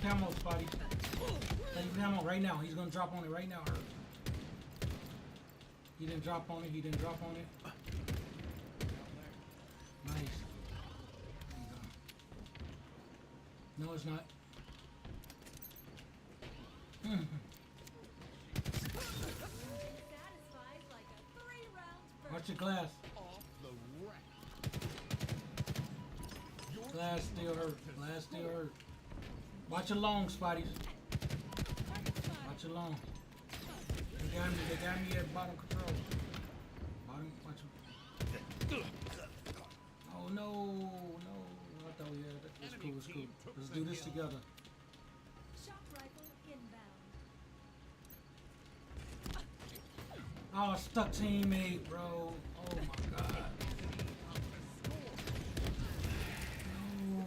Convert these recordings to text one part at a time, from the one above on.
camo, Spotty. Take the camo right now. He's gonna drop on it right now. He didn't drop on it. He didn't drop on it. Nice. There you go. No, it's not. Watch your glass. Glass still hurt. Glass still hurt. Watch your long, Spotty. Watch your long. They got me at bottom control. Bottom, watch him. Oh no, no. I thought we had that. It's cool, it's cool. Let's do this together. Oh, stuck teammate, bro. Oh my god. No,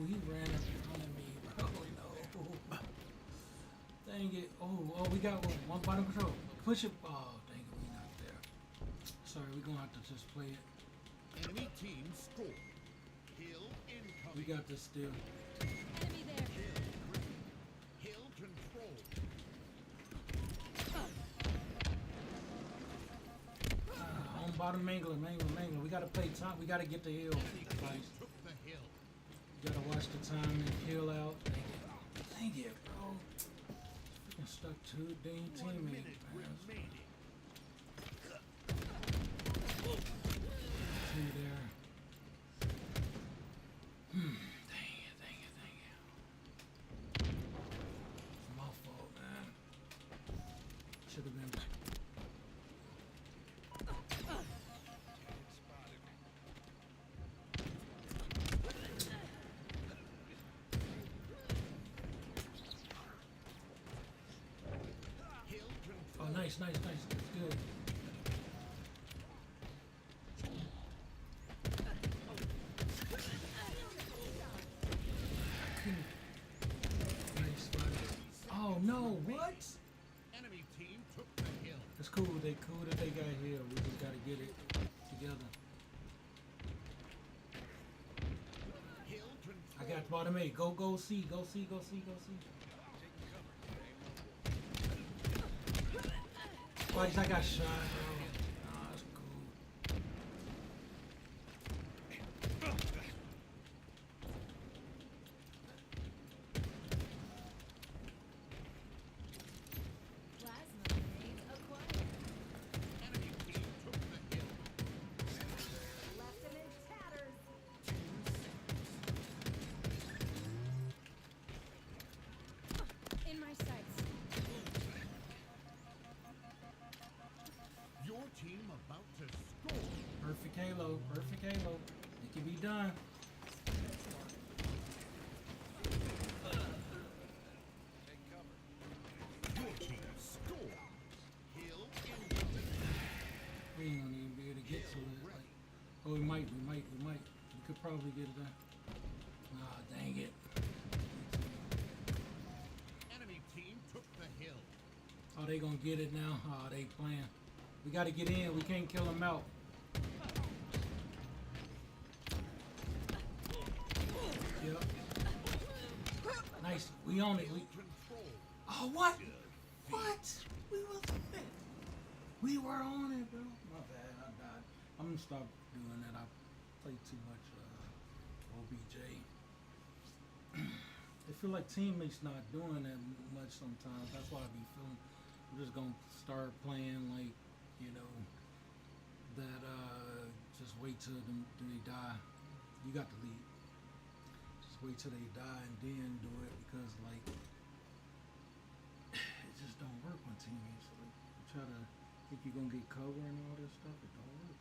he ran up in front of me, bro. No. Dang it. Oh, we got one bottom control. Push it. Oh, dang it, we not there. Sorry, we're gonna have to just play it. Enemy team score. Hill incoming. We got this still. Enemy there. Hill control. On bottom mangler. We gotta play time. We gotta get the hill. Guys. Took the hill. You gotta watch the time and hill out. Dang it, bro. Freaking stuck two dang 1 teammate. minute remaining. Two there. Dang it. It's my fault, man. Should have been. Hill control. Oh, nice. That's good. Nice spot. Oh no, what? Enemy team took the hill. It's cool. They cool that they got here. We just gotta get it together. Hill control. I got bottom eight. Go C. Why I got shot, bro? Nah, that's cool. Plasma grenades acquired. Enemy team took the hill. Left him in tatters. In my sights. Your team about to score. Perfect halo. It can be done. Your team score. Hill incoming. We ain't gonna even be able to get to it. Like, oh, we might. We could probably get it done. Ah, dang it. Enemy team took the hill. Oh, they gonna get it now. Oh, they playing. We gotta get in. We can't kill them out. Yep. Nice. We own it. Control. Oh, what? What? We were on it, bro. My bad. I died. I'm gonna stop doing that. I play too much OBJ. I feel like teammates not doing that much sometimes. That's why I be feeling. I'm just gonna start playing like, you know, that. Just wait till they die. You got the lead. Just wait till they die and then do it, because like it just don't work when teammates. Like, you try to think you're gonna get cover and all this stuff. It don't work.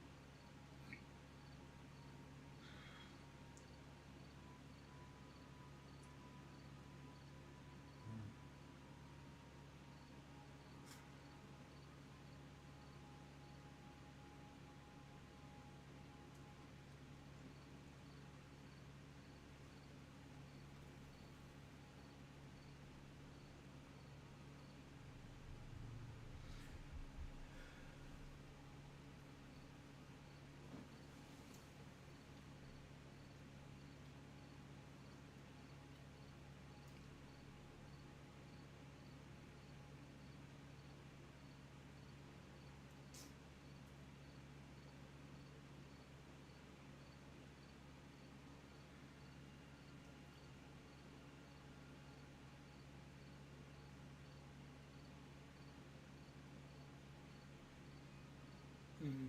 Mm-hmm.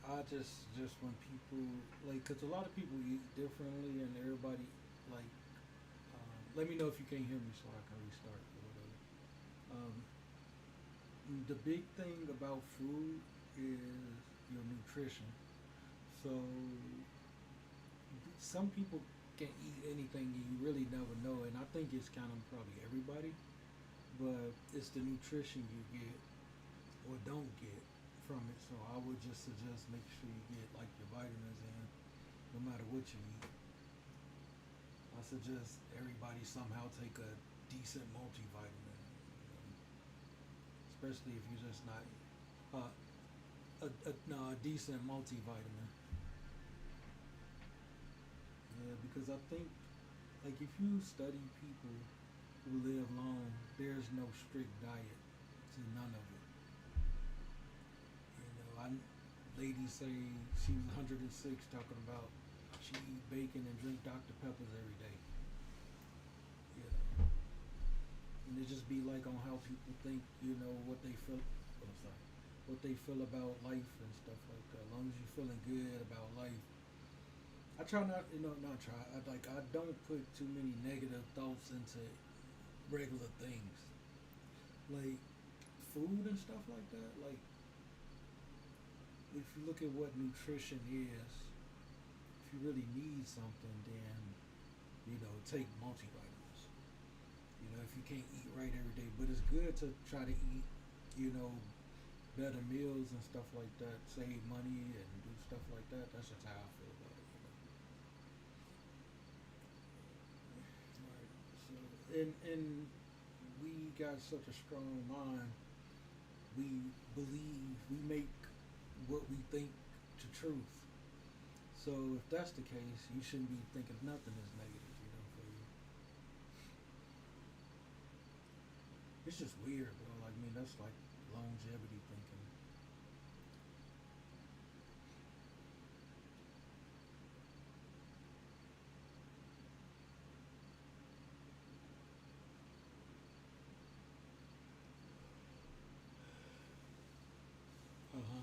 I just when people like, cause a lot of people eat differently, and everybody like. Let me know if you can't hear me so I can restart or whatever. Um, the big thing about food is your nutrition. So some people can eat anything and you really never know, and I think it's kind of probably everybody, but it's the nutrition you get or don't get from it. So I would just suggest make sure you get like your vitamins in, no matter what you eat. I suggest everybody somehow take a decent multivitamin, especially if you're just not no, a decent multivitamin. Yeah, because I think like if you study people who live long, there's no strict diet to none of it. You know, I ladies say she was 106 talking about she eat bacon and drink Dr. Peppers every day. You know, and it just be like on how people think. You know what they feel. Oh, sorry. What they feel about life and stuff like that. As long as you're feeling good about life, I try not, not try. I don't put too many negative thoughts into regular things, like food and stuff like that. Like if you look at what nutrition is, if you really need something, then take multivitamins. If you can't eat right every day, but it's good to try to eat, you know, better meals and stuff like that. Save money and do stuff like that. That's just how I feel about it. Right. So, and we got such a strong mind. We believe we make what we think to truth. So if that's the case, you shouldn't be thinking nothing is negative, for you. It's just weird, bro. Like, I mean, that's like longevity thinking. Uh huh.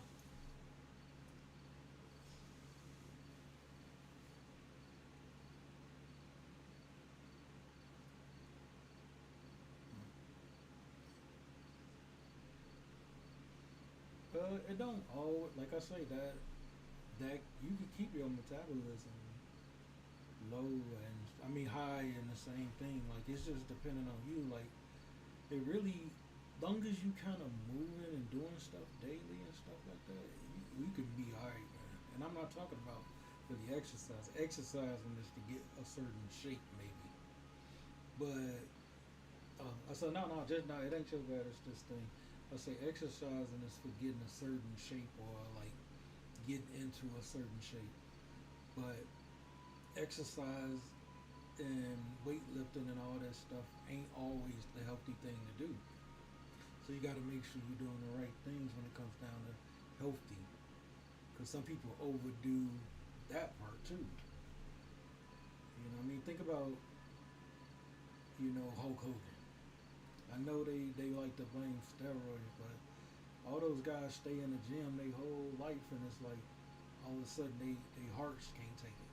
It don't all like I say that you can keep your metabolism low and I mean high and the same thing. Like it's just depending on you. Like it really, long as you kind of moving and doing stuff daily and stuff like that, you can be alright, man. And I'm not talking about for the exercise. Exercising is to get a certain shape, maybe. But I said no, just no. It ain't so bad as this thing. I say exercising is for getting a certain shape or like getting into a certain shape. But exercise and weightlifting and all that stuff ain't always the healthy thing to do. So you got to make sure you're doing the right things when it comes down to healthy. Because some people overdo that part too. What I mean? Think about, Hulk Hogan. I know they like to blame steroids, but all those guys stay in the gym their whole life, and it's like all of a sudden they hearts can't take it,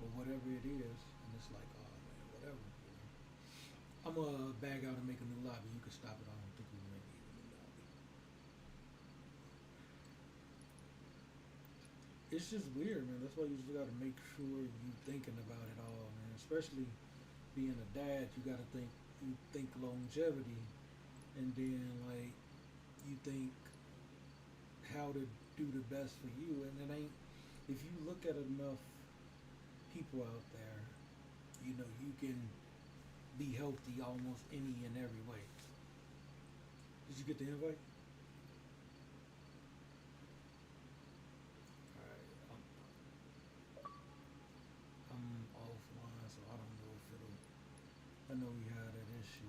or whatever it is, and it's like, oh man, whatever. I'm gonna bag out and make a new lobby. You can stop it. I don't think we may need a new lobby. It's just weird, man. That's why you just gotta make sure you thinking about it all, man. Especially being a dad, you think longevity, and then like you think how to do the best for you, and it ain't. If you look at enough people out there, you can be healthy almost any and every way. Did you get the invite? Alright, I'm offline, so I don't know if it'll. I know we had an issue.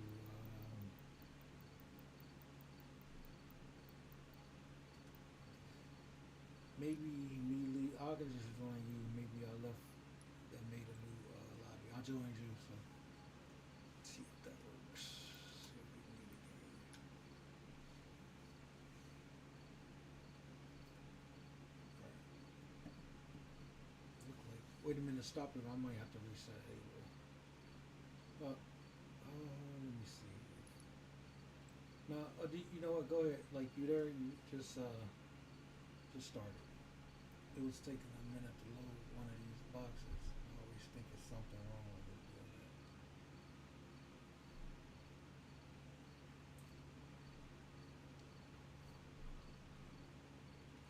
maybe me leave. I can just join you. Maybe I left and made a new lobby. I joined you, so see if that works. See if we can get a game. Alright. Look like. Wait a minute. Stop it. I might have to reset Halo. Let me see. Now, you know what? Go ahead. Like you there? You just start it. It was taking a minute to load one of these boxes. I always think it's something wrong with it doing that.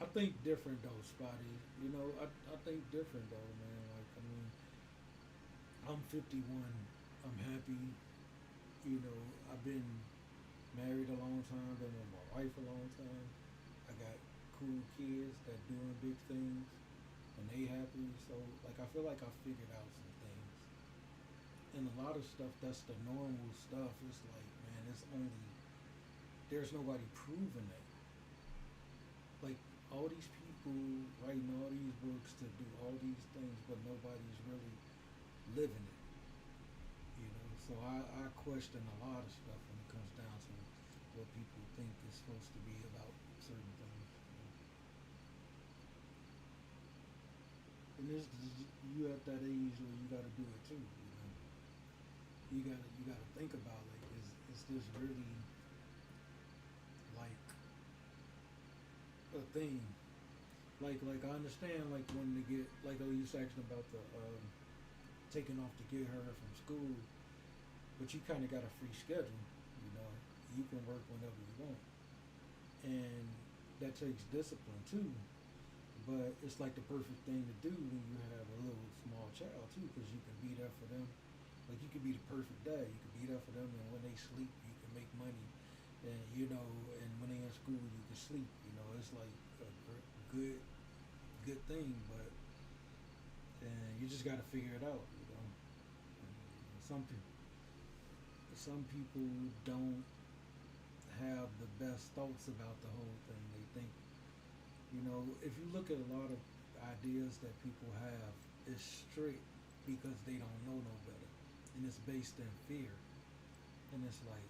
I think different though, Spotty. You know, I think different though, man. Like, I mean, I'm 51. I'm happy. You know, I've been married a long time, been with my wife a long time. I got cool kids that doing big things and they happy. So like I feel like I figured out some things. And a lot of stuff that's the normal stuff. It's like, man, there's nobody proving it. Like all these people writing all these books to do all these things, but nobody's really living it. You know, so I question a lot of stuff when it comes down to what people think is supposed to be about certain things. And you at that age where you got to do it too. You know, you gotta think about like is this really like a thing? Like I understand like when they get like you was asking about the taking off to get her from school, but you kind of got a free schedule. You know, you can work whenever you want, and that takes discipline too. But it's like the perfect thing to do when you have a little small child too, because you can be there for them. Like you could be the perfect dad. You could be there for them, and when they sleep, you can make money, and you know, and when they in school, you can sleep. You know, it's like a good thing, but and you just got to figure it out. You know, and some people don't have the best thoughts about the whole thing. They think, you know, if you look at a lot of ideas that people have, it's straight because they don't know no better, and it's based in fear. And it's like,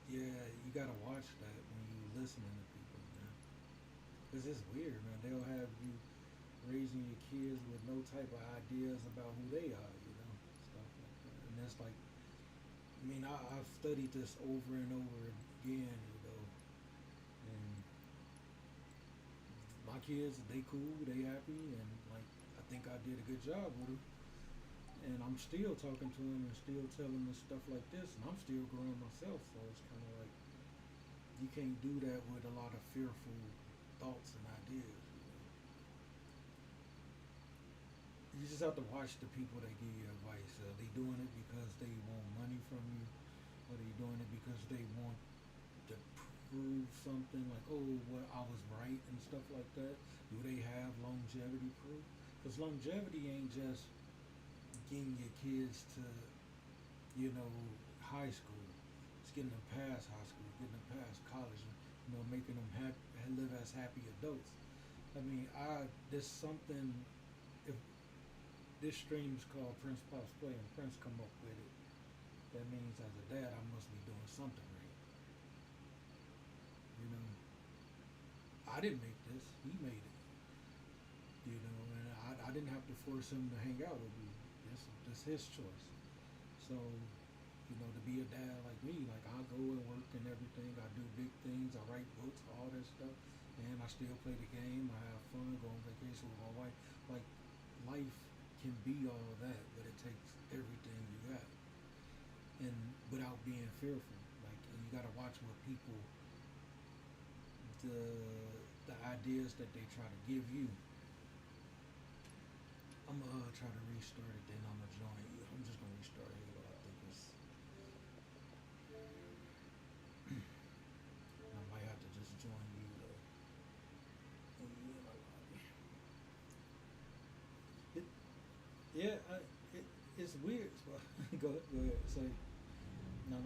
yeah, you gotta watch that when you listening to people, man, because it's weird, man. They'll have you raising your kids with no type of ideas about who they are, you know, stuff like that. And that's like, I mean, I've studied this over and over again, you know, and my kids, they cool, they happy, and like I think I did a good job with them. And I'm still talking to them and still telling them stuff like this, and I'm still growing myself. So it's kind of like you can't do that with a lot of fearful thoughts and ideas. You just have to watch the people that give you advice. Are they doing it because they want money from you? Are they doing it because they want to prove something like, oh, well, I was right and stuff like that? Do they have longevity proof? Because longevity ain't just getting your kids to, you know, high school. It's getting them past high school, getting them past college, and, you know, making them live as happy adults. I mean, there's something, if this stream's called princepopsplay and Prince come up with it, that means as a dad, I must be doing something right. You know, I didn't make this, he made it. You know, and I didn't have to force him to hang out with me. This his choice. So, you know, to be a dad like me, like I go and work and everything, I do big things, I write books, all that stuff, and I still play the game, I have fun, go on vacation with my wife. Like, life can be all that, but it takes everything you got. And without being fearful. Like, and you gotta watch what people, the ideas that they try to give you. I'm gonna try to restart it, then I'm gonna join you. I'm just gonna restart it, but I think I might have to just join you. In my lobby. It's weird. Go ahead. Say no.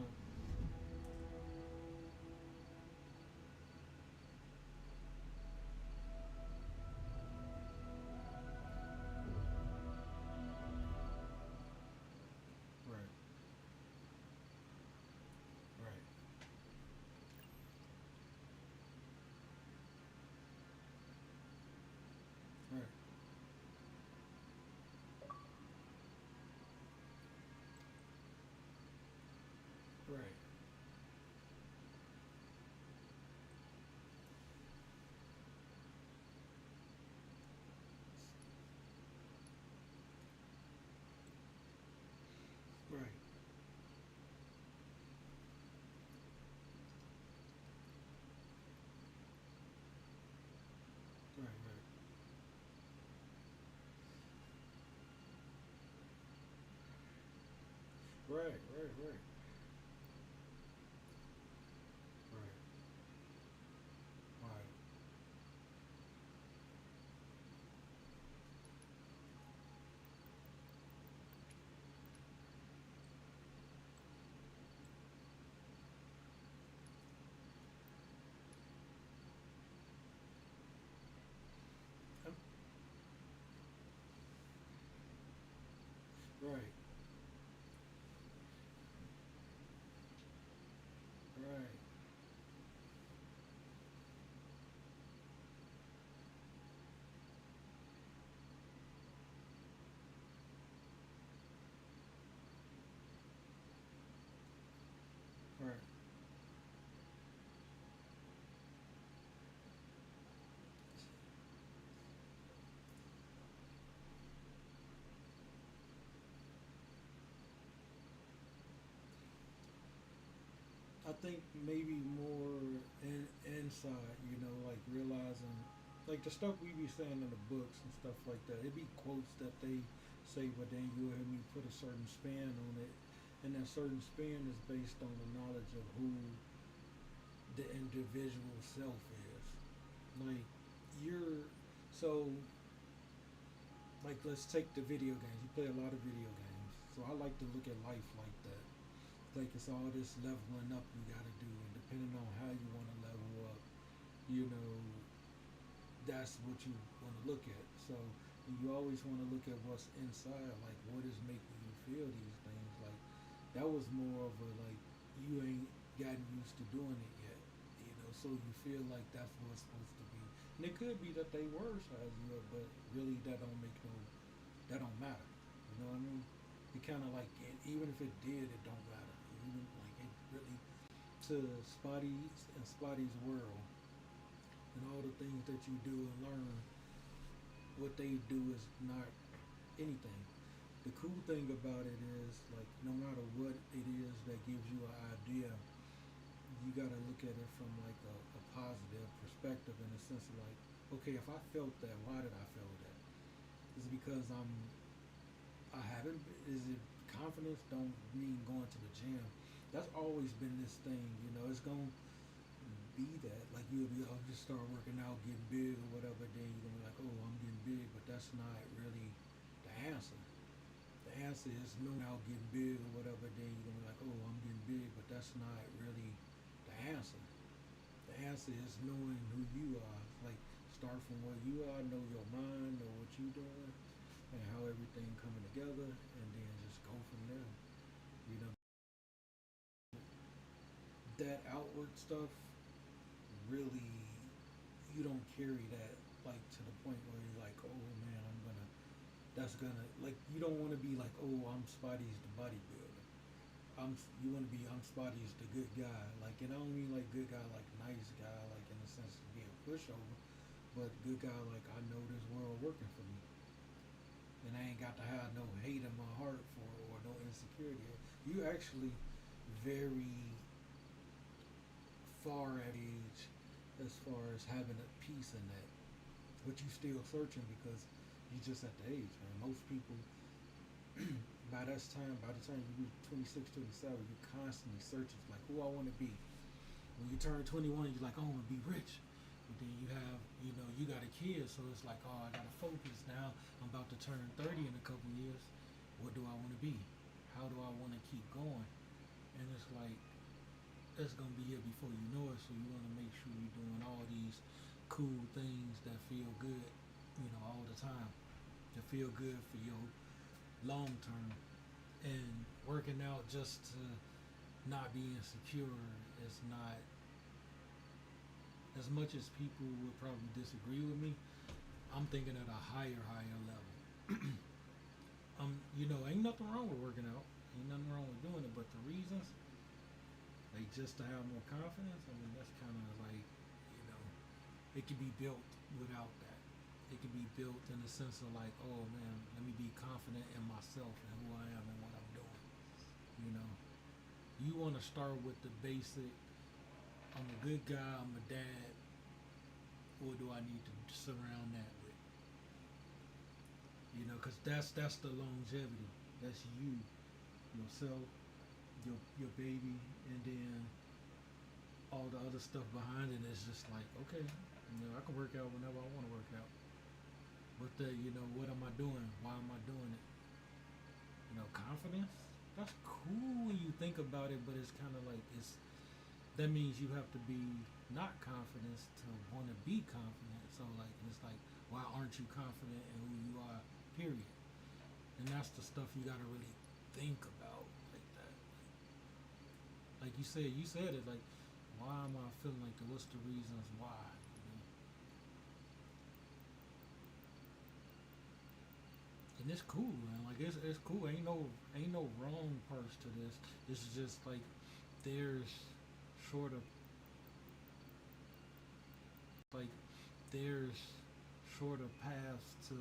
Right, right, right. Right, right, um, right, right, right. I think maybe more inside, like realizing, like the stuff we be saying in the books and stuff like that. It be quotes that they say, but then you hear me put a certain spin on it, and that certain spin is based on the knowledge of who the individual self is. Like you're so like let's take the video games. You play a lot of video games, so I like to look at life like that. Like it's all this leveling up you got to do, and depending on how you want to level up, you know, that's what you want to look at. So you always want to look at what's inside, like what is making you feel these things. Like that was more of a like you ain't gotten used to doing it yet, so you feel like that's what it's supposed to be. And it could be that they were size you up, but really that don't matter. You know what I mean? It kind of like even if it did, it don't matter. Even like it really to Spotty's world and all the things that you do and learn, what they do is not anything. The cool thing about it is like no matter what it is that gives you an idea, you gotta look at it from like a positive perspective in the sense of like, okay, if I felt that, why did I feel that? Is it because I haven't? Is it confidence? Don't mean going to the gym. That's always been this thing, It's gonna be that. Like you'll be, oh, just start working out, getting big or whatever. Then you're gonna be like, oh, I'm getting big, but that's not really the answer. The answer is no now getting big or whatever. Then you're gonna be like, oh, I'm getting big, but that's not really the answer. The answer is knowing who you are. Like start from where you are, know your mind, know what you're doing, and how everything coming together, and then just go from there. You know that outward stuff really you don't carry that like to the point where you're like, oh man, that's gonna like you don't want to be like, oh, I'm Spotty's the bodybuilder. You want to be I'm Spotty's the good guy. Like and I don't mean like good guy like nice guy like in the sense of being a pushover, but good guy like I know this world working for me, and I ain't got to have no hate in my heart for it or no insecurity. You actually very far at age as far as having a peace in that, but you still searching because you just at the age, man. Most people by the time you reach 26, 27, you constantly searching for like who I want to be. When you turn 21, you're like, oh, I want to be rich. But then you have, you got a kid, so it's like, oh, I got to focus now. I'm about to turn 30 in a couple years. What do I want to be? How do I want to keep going? And it's like, that's going to be here before you know it, so you want to make sure you're doing all these cool things that feel good, all the time. That feel good for your long term. And working out just to not be insecure is not, as much as people would probably disagree with me, I'm thinking at a higher level. Ain't nothing wrong with working out. Ain't nothing wrong with doing it, but the reasons, like just to have more confidence, I mean, that's kind of like, it can be built without that. It can be built in the sense of like, oh man, let me be confident in myself and who I am and what I'm doing. You know, you want to start with the basic. I'm a good guy. I'm a dad. What do I need to surround that with? Because that's the longevity. That's you, yourself, your baby, and then all the other stuff behind it is just like, okay, I can work out whenever I want to work out. What what am I doing? Why am I doing it? Confidence. That's cool when you think about it, but it's kind of like that means you have to be not confident to want to be confident. So like it's like, why aren't you confident in who you are? Period. And that's the stuff you gotta really think about like that. Like you said it like, why am I feeling like that? What's the reasons why? And it's cool, man. Like it's cool. Ain't no wrong parts to this. This is just like there's sort of like there's short of paths to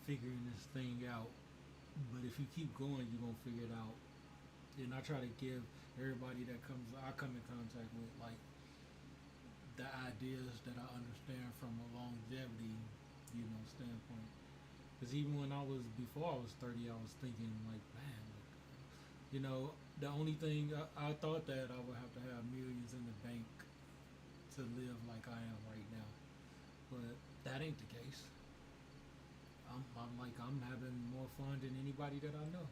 figuring this thing out. But if you keep going, you're gonna figure it out. And I try to give everybody that I come in contact with, like the ideas that I understand from a longevity, standpoint. Because even when before I was 30, I was thinking like, man, like, the only thing I thought that I would have to have millions in the bank to live like I am right now, but that ain't the case. I'm having more fun than anybody that I know,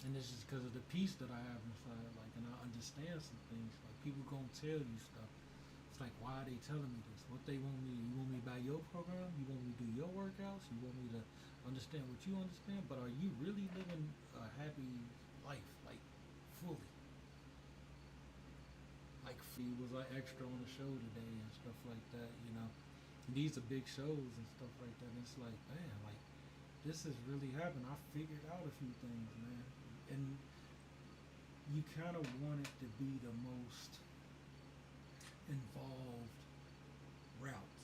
and this is because of the peace that I have inside. Like, and I understand some things. Like people gonna tell you stuff. It's like, why are they telling me this? What they want me? You want me to buy your program? You want me to do your workouts? You want me to understand what you understand? But are you really living a happy life, like fully? Like he was like extra on the show today and stuff like that. These are big shows and stuff like that. And it's like, man, like this has really happened. I figured out a few things, man. And you kind of want it to be the most involved route,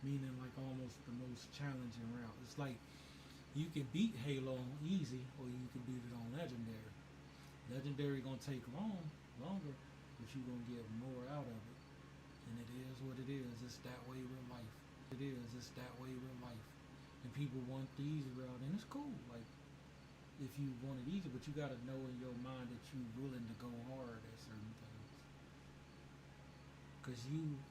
meaning like almost the most challenging route. It's like you can beat Halo on easy, or you can beat it on legendary. Legendary gonna take longer, but you gonna get more out of it. And it is what it is. It's that way with life. It's that way with life. And people want the easy route, and it's cool. Like if you want it easy, but you gotta know in your mind that you're willing to go hard at certain things. Cause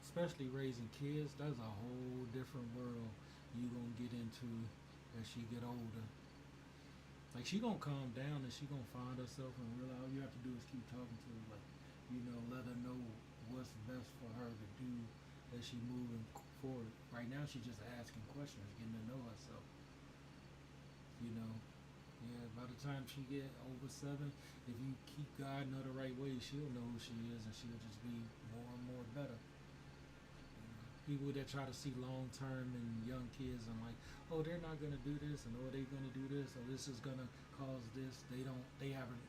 especially raising kids, that's a whole different world you gonna get into as she get older. Like she gonna calm down and she gonna find herself and realize all you have to do is keep talking to her, like let her know what's best for her to do as she moving forward. Right now she's just asking questions, getting to know herself. Yeah, by the time she get over 7, if you keep guiding her the right way, she'll know who she is and she'll just be more and more better. People that try to see long term in young kids and like, oh, they're not gonna do this, and oh, they're gonna do this, or this is gonna cause this. They haven't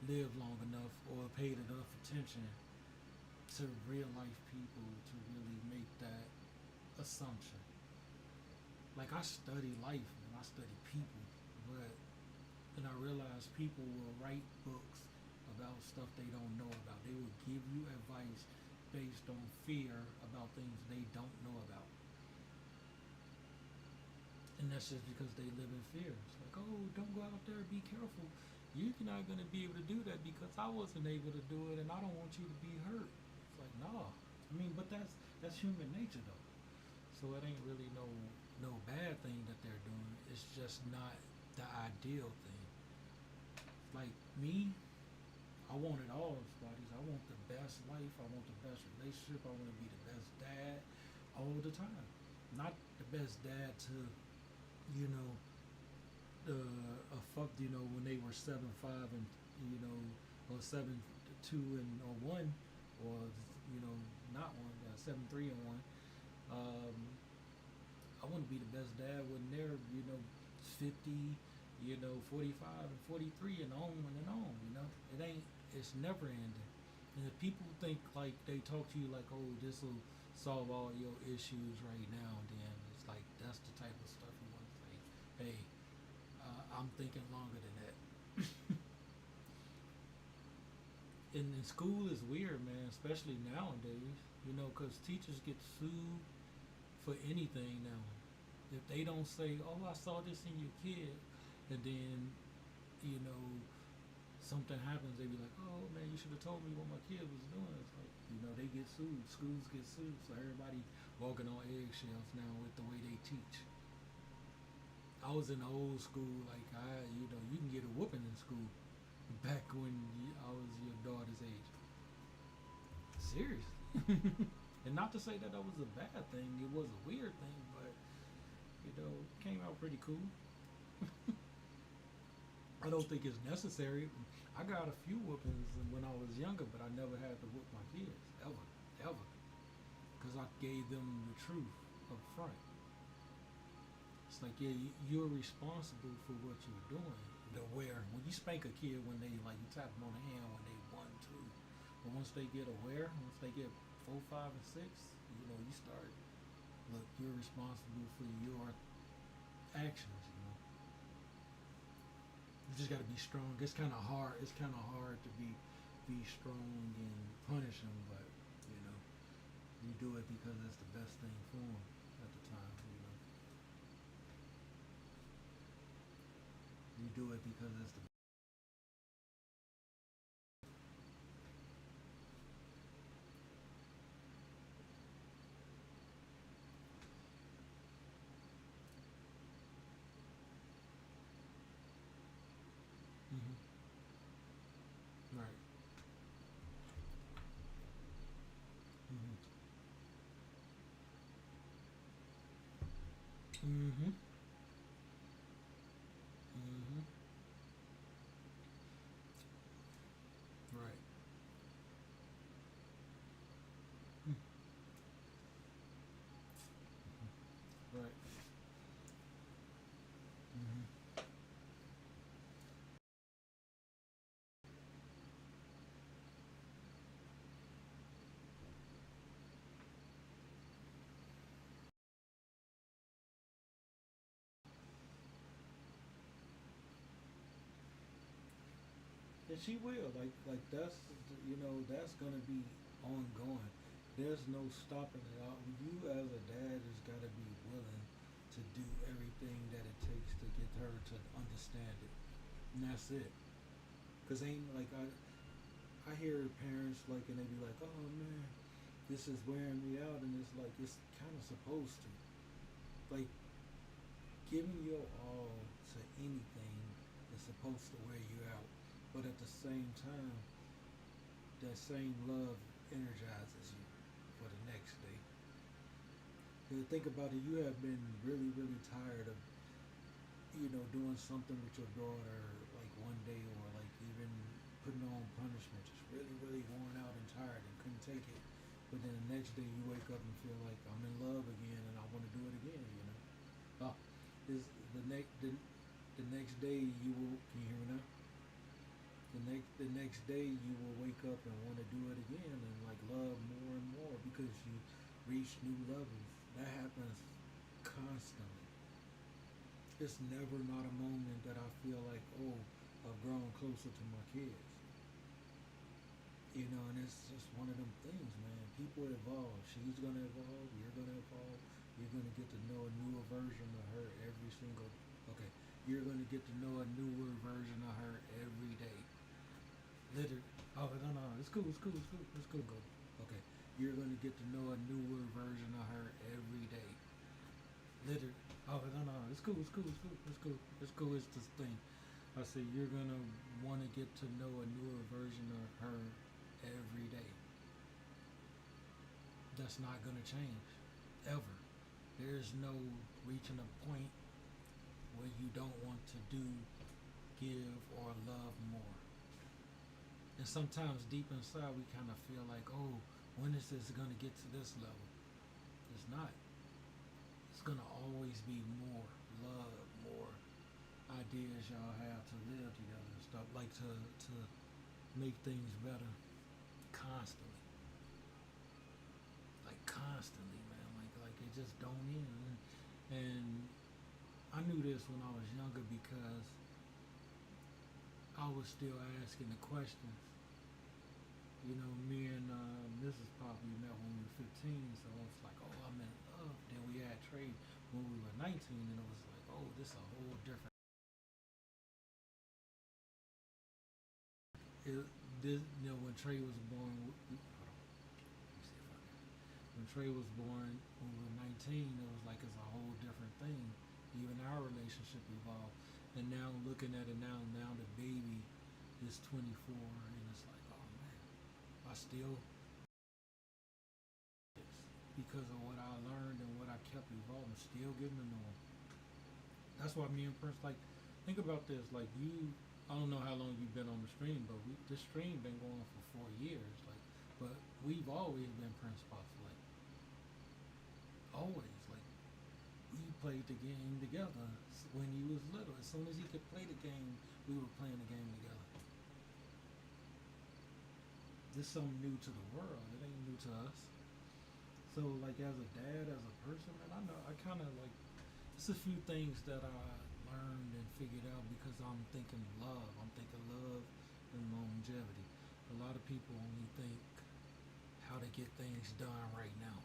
lived long enough or paid enough attention to real life people to really make that assumption. Like I study life and I study people, and I realize people will write books about stuff they don't know about. They will give you advice based on fear about things they don't know about. And that's just because they live in fear. It's like, oh, don't go out there, be careful. You're not going to be able to do that because I wasn't able to do it and I don't want you to be hurt. It's like, nah. But that's human nature though. So it ain't really no bad thing that they're doing. It's just not the ideal thing. Like me, I want it all, buddies. I want the best life. I want the best relationship. I want to be the best dad all the time. Not the best dad to, when they were 7-5 and or 7-2 and or 1, or not 7-3 and 1. I want to be the best dad when they're 50, 45 and 43 and on and on. It's never ending. And if people think like they talk to you like, oh, this will solve all your issues right now, then it's like that's the type of stuff you want to say. Hey, I'm thinking longer than that. And school is weird, man, especially nowadays. Because teachers get sued for anything now. If they don't say, oh, I saw this in your kid, and then something happens, they be like, "Oh man, you should have told me what my kid was doing." It's like, they get sued. Schools get sued, so everybody walking on eggshells now with the way they teach. I was in the old school, like you can get a whooping in school. Back when I was your daughter's age. Seriously. And not to say that was a bad thing, it was a weird thing, but it came out pretty cool. I don't think it's necessary. I got a few whoopings when I was younger, but I never had to whoop my kids ever, because I gave them the truth up front. It's like, yeah, you're responsible for what you're doing. Aware. When you spank a kid when they like you tap them on the hand when they 1, 2, but once they get aware, once they get 4, 5, and 6, you start. Look, you're responsible for your actions. You just got to be strong. It's kind of hard. It's kind of hard to be strong and punish them, but you do it because it's the best thing for them at the time. You do it because it's the. Mm-hmm. Right. Mm-hmm. Mm-hmm. Mm-hmm. Right. Mm-hmm. Right. Mm-hmm. And she will, like that's gonna be ongoing. There's no stopping it out. You as a dad has got to be willing to do everything that it takes to get her to understand it, and that's it. Cause ain't like I hear parents like and they be like, oh man, this is wearing me out, and it's like it's kind of supposed to. Like giving your all to anything is supposed to wear you out, but at the same time, that same love energizes you for the next day. Because think about it, you have been really, really tired of, doing something with your daughter like one day or like even putting on punishment, just really, really worn out and tired and couldn't take it. But then the next day you wake up and feel like I'm in love again and I want to do it again. Oh, is the next day you will, can you hear me now? The next day you will wake up and want to do it again and like love more and more because you reach new levels. That happens constantly. It's never not a moment that I feel like, oh, I've grown closer to my kids. And it's just one of them things, man. People evolve. She's gonna evolve. You're gonna evolve. You're gonna get to know a newer version of her every single. Okay, you're gonna get to know a newer version of her every day. Literally. Oh no, it's cool. It's cool. It's cool. It's cool. Go. Okay, you're gonna get to know a newer version of her every day. Literally. Oh no, it's cool. It's cool. It's cool. It's cool. It's cool. It's this thing. I say you're gonna want to get to know a newer version of her every day. That's not gonna change ever. There's no reaching a point where you don't want to do, give, or love more. And sometimes deep inside we kind of feel like, oh, when is this gonna get to this level? It's not. It's gonna always be more love, more ideas y'all have to live together and stuff, like to make things better constantly, like constantly, man. Like it just don't end. And I knew this when I was younger because I was still asking the questions. Me and Mrs. Pop, we met when we were 15, so it's like, oh, I'm in love. Then we had trade when we were 19, and it was like, oh, this is a whole different it, this, you know, when Trey was born, hold on, let me see if I can. When Trey was born, when we were 19, it was like it's a whole different thing. Even our relationship evolved, and now looking at it now the baby is 24, and it's like, oh man, I still, because of what I learned and what I kept evolving, still getting to know him. That's why me and Prince, like, think about this, like you, I don't know how long you've been on the stream, but this stream been going for 4 years, like, but we've always been Prince Pops, like, always, like, we played the game together when he was little. As soon as he could play the game, we were playing the game together. This is something new to the world. It ain't new to us. So, like, as a dad, as a person, man, I know I kind of like. It's a few things that I learned and figured out because I'm thinking love. I'm thinking love and longevity. A lot of people only think how to get things done right now.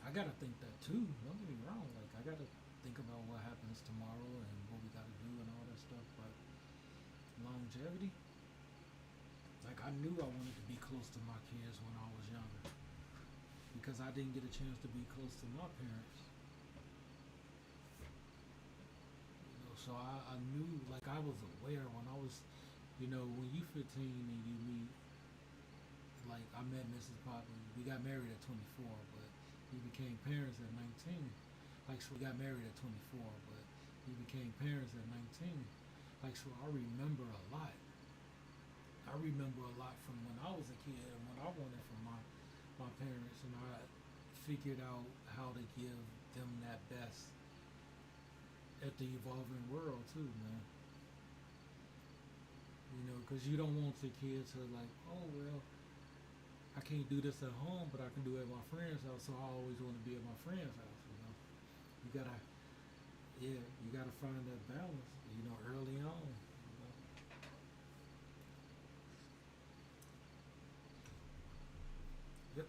I gotta think that too. Don't get me wrong. Like, I gotta think about what happens tomorrow and what we gotta do and all that stuff. But longevity, like, I knew I wanted to be close to my kids when I was younger because I didn't get a chance to be close to my parents. You know, so I knew, like, I was aware when I was, you know, when you 15 and you meet, like, I met Mrs. Poppin. We got married at 24, but we became parents at 19. Like, so we got married at 24, but we became parents at 19. Like, so I remember a lot. I remember a lot from when I was a kid and what I wanted from my parents, and I figured out how to give them that best at the evolving world too, man. You know, because you don't want your kids to, like, oh well, I can't do this at home, but I can do it at my friend's house, so I always want to be at my friend's house. You know, you gotta, yeah, you gotta find that balance. You know, early on. You know? Yep.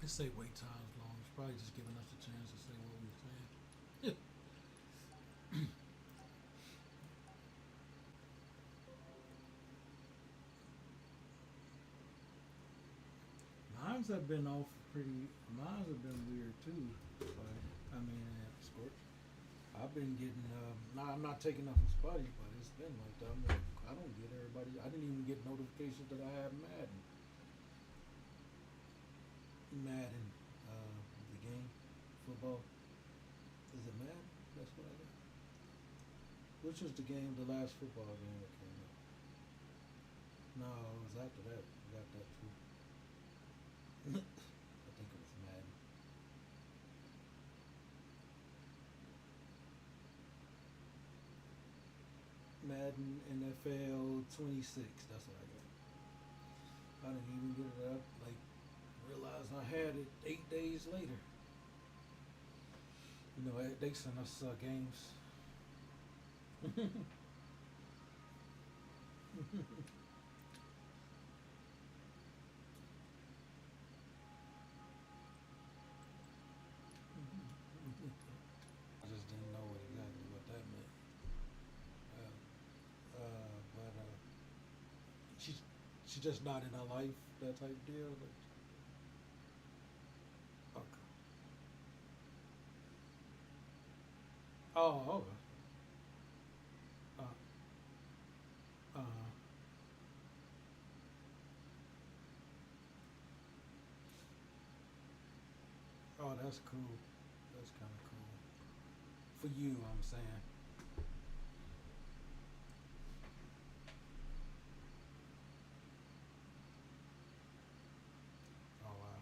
They say wait time's long. It's probably just giving us a chance to say what we were saying. Mines have been off pretty. Mines have been weird too. Like, I mean, sports. I've been getting. Nah, I'm not taking nothing spotty, but it's been like that. I mean, I don't get everybody. I didn't even get notifications that I have Madden. Madden, the game, football. Is it Madden? That's what I got. Which was the game, the last football game that came out? No, it was after that. I got that too. I think it was Madden. Madden NFL 26. That's what I got. I didn't even get it up. Like, realized I had it 8 days later. You know, they sent us games. I just didn't know exactly what that meant. But she's just not in her life, that type deal. Like, okay. Oh, okay. Uh, uh, oh, that's cool. That's kind of cool. For you, I'm saying. Oh, wow.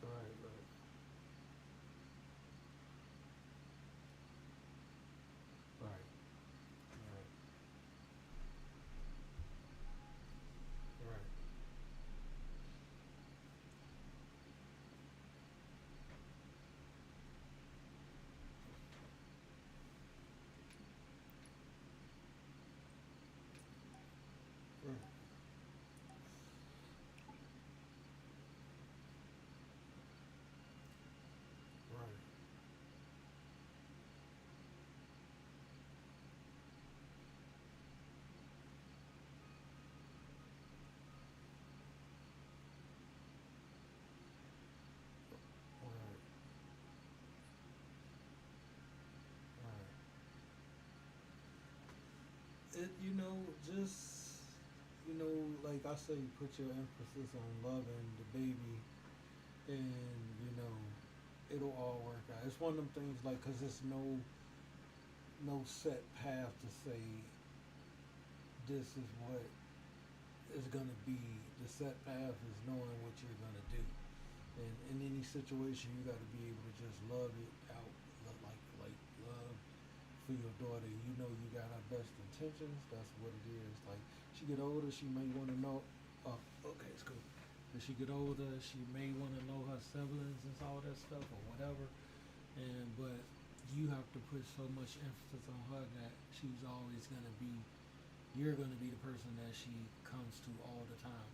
Right, right, right, right, right. you know, just, you know, like I say, put your emphasis on loving the baby, and you know, it'll all work out. It's one of them things, like, cause it's no set path to say this is what is gonna be. The set path is knowing what you're gonna do. And in any situation, you got to be able to just love it out, like love for your daughter. You know, you got her best intentions. That's what it is. Like, she get older, she may want to know. Oh, okay, it's cool. As she get older, she may want to know her siblings and all that stuff or whatever. And but you have to put so much emphasis on her that she's always gonna be. You're gonna be the person that she comes to all the time.